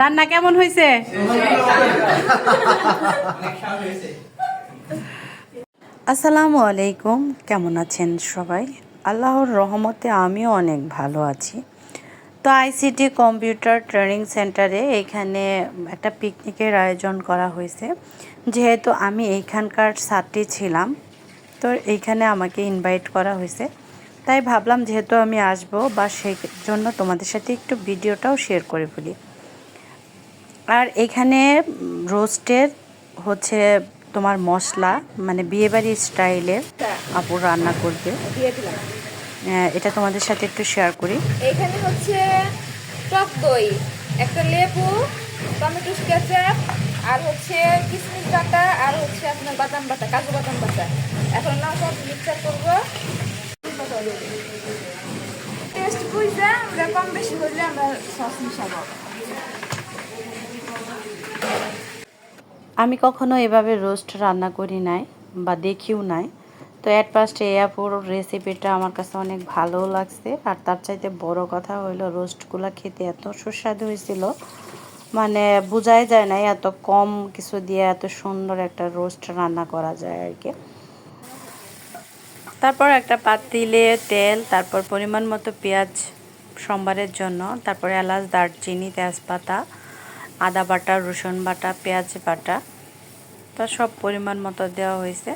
রান্না কেমন হয়েছে? আসসালামু আলাইকুম, কেমন আছেন সবাই? আল্লাহর রহমতে আমিও অনেক ভালো আছি। তো আইসিটি কম্পিউটার ট্রেনিং সেন্টারে এখানে একটা পিকনিকের আয়োজন করা হয়েছে। যেহেতু আমি এইখানকার ছাত্রী ছিলাম, তো এইখানে আমাকে ইনভাইট করা হয়েছে, তাই ভাবলাম যেহেতু আমি আসবো বা সেই জন্য তোমাদের সাথে একটু ভিডিওটাও শেয়ার করে ফেলি। আর এখানে রোস্টের হচ্ছে তোমার মশলা, মানে বিয়েবাড়ির স্টাইলের আপু রান্না করবে। এটা তোমাদের সাথে একটু শেয়ার করি। এখানে হচ্ছে টক দই, একটা লেবু, টমেটো কেচাপ, আর হচ্ছে কিশমিশ বাটা, আর হচ্ছে আপনার বাদাম বাটা, কাজু বাদাম বাটা। এখন না সব মিক্সার করবো। টেস্ট বুঝলে আমরা কম বেশি হইলে আমরা সস মিশাবো। আমি কখনো এভাবে রোস্ট রান্না করি নাই বা দেখিও নাই। তো অ্যাট ফার্স্ট এই আপুর রেসিপিটা আমার কাছে অনেক ভালোও লাগছে। আর তার চাইতে বড় কথা হইলো রোস্টগুলো খেতে এত সুস্বাদু হয়েছিল, মানে বোঝাই যায় না এত কম কিছু দিয়ে এত সুন্দর একটা রোস্ট রান্না করা যায় আর কি। তারপর একটা পাতিলে তেল, তারপর পরিমাণ মতো পেঁয়াজ সম্বারের জন্য, তারপর এলাচ, দারচিনি, তেজপাতা, আদা বাটা, রসুন বাটা, পেঁয়াজ বাটা, তো সব পরিমাণ মতো দেওয়া হয়েছে।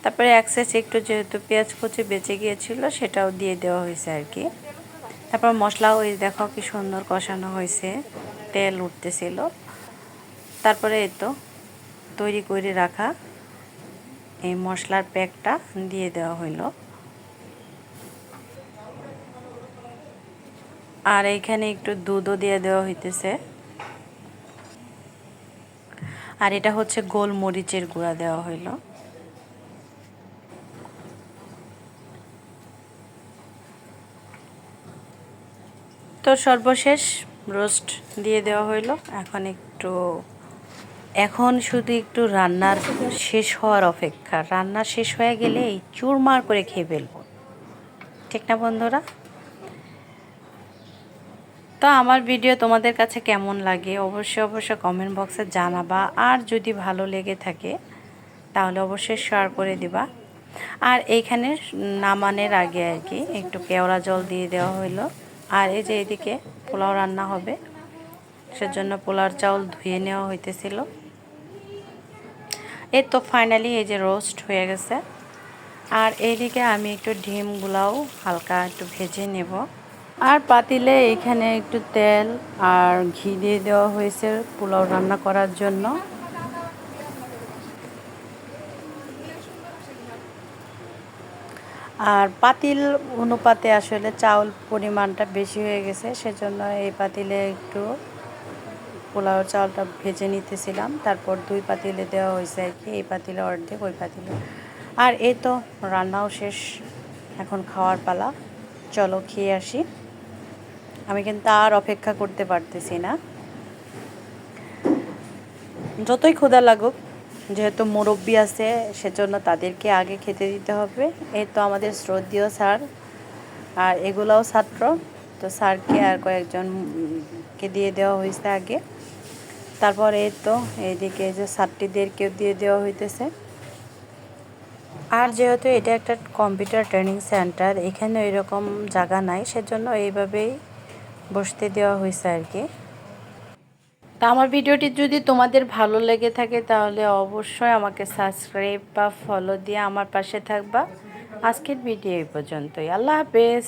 তারপরে এক্সেস একটু যেহেতু পেঁয়াজ কুচি বেঁচে গিয়েছিল সেটাও দিয়ে দেওয়া হয়েছে আর কি। তারপর মশলাও ওই দেখো কি সুন্দর কষানো হয়েছে, তেল উঠতেছিল। তারপরে এই তো তৈরি করে রাখা এই মশলার প্যাকটা দিয়ে দেওয়া হইলো। আর এইখানে একটু দুধও দিয়ে দেওয়া হইতেছে। আর এটা হচ্ছে গোলমরিচের গুঁড়া দেওয়া হইলো। তো সর্বশেষ রোস্ট দিয়ে দেওয়া হইলো। এখন শুধু একটু রান্নার শেষ হওয়ার অপেক্ষা। রান্না শেষ হয়ে গেলে এই চুরমার করে খেয়ে ফেলবো, ঠিক না বন্ধুরা? তো আমার ভিডিও তোমাদের কাছে কেমন লাগে অবশ্যই কমেন্ট বক্সে জানাবা। আর যদি ভালো লেগে থাকে তাহলে অবশ্যই শেয়ার করে দিবা। আর এইখানে নামানোর আগে আর কি একটু কেওড়া জল দিয়ে দেওয়া হইলো। আর এই যে এদিকে পোলাও রান্না হবে, সেজন্য পোলাওর চাউল ধুয়ে নেওয়া হইতেছিল। এই তো ফাইনালি এই যে রোস্ট হয়ে গেছে। আর এইদিকে আমি একটু ডিমগুলাও হালকা একটু ভেজে নেব। আর পাতিলে এখানে একটু তেল আর ঘি দিয়ে দেওয়া হয়েছে পোলাও রান্না করার জন্য। আর পাতিল অনুপাতে আসলে চাউল পরিমাণটা বেশি হয়ে গেছে, সেজন্য এই পাতিলে একটু পোলাও চাউলটা ভেজে নিতেছিলাম। তারপর 2 পাতিলে দেওয়া হয়েছে আর কি, এই পাতিলে অর্ধেক, ওই পাতিলে। আর এই তো রান্নাও শেষ, এখন খাওয়ার পালা। চলো খেয়ে আসি। আমি কিন্তু আর অপেক্ষা করতে পারতেছি না। যতই ক্ষুধা লাগুক, যেহেতু মুরব্বি আছে সেজন্য তাদেরকে আগে খেতে দিতে হবে। এই তো আমাদের শ্রদ্ধেয় স্যার, আর এগুলাও ছাত্র, তো স্যারকে আর কয়েকজনকে দিয়ে দেওয়া হয়েছে আগে। তারপর এই তো এইদিকে যে ছাত্রীদেরকেও দিয়ে দেওয়া হইতেছে। আর যেহেতু এটা একটা কম্পিউটার ট্রেনিং সেন্টার, এখানে এরকম জায়গা নাই, সেজন্য এইভাবেই বসতে দেওয়া হয়েছে আর কি। তা আমার ভিডিওটি যদি তোমাদের ভালো লেগে থাকে তাহলে অবশ্যই আমাকে সাবস্ক্রাইব বা ফলো দিয়ে আমার পাশে থাকবা। আজকের ভিডিও এই পর্যন্তই। আল্লাহ হাফেজ।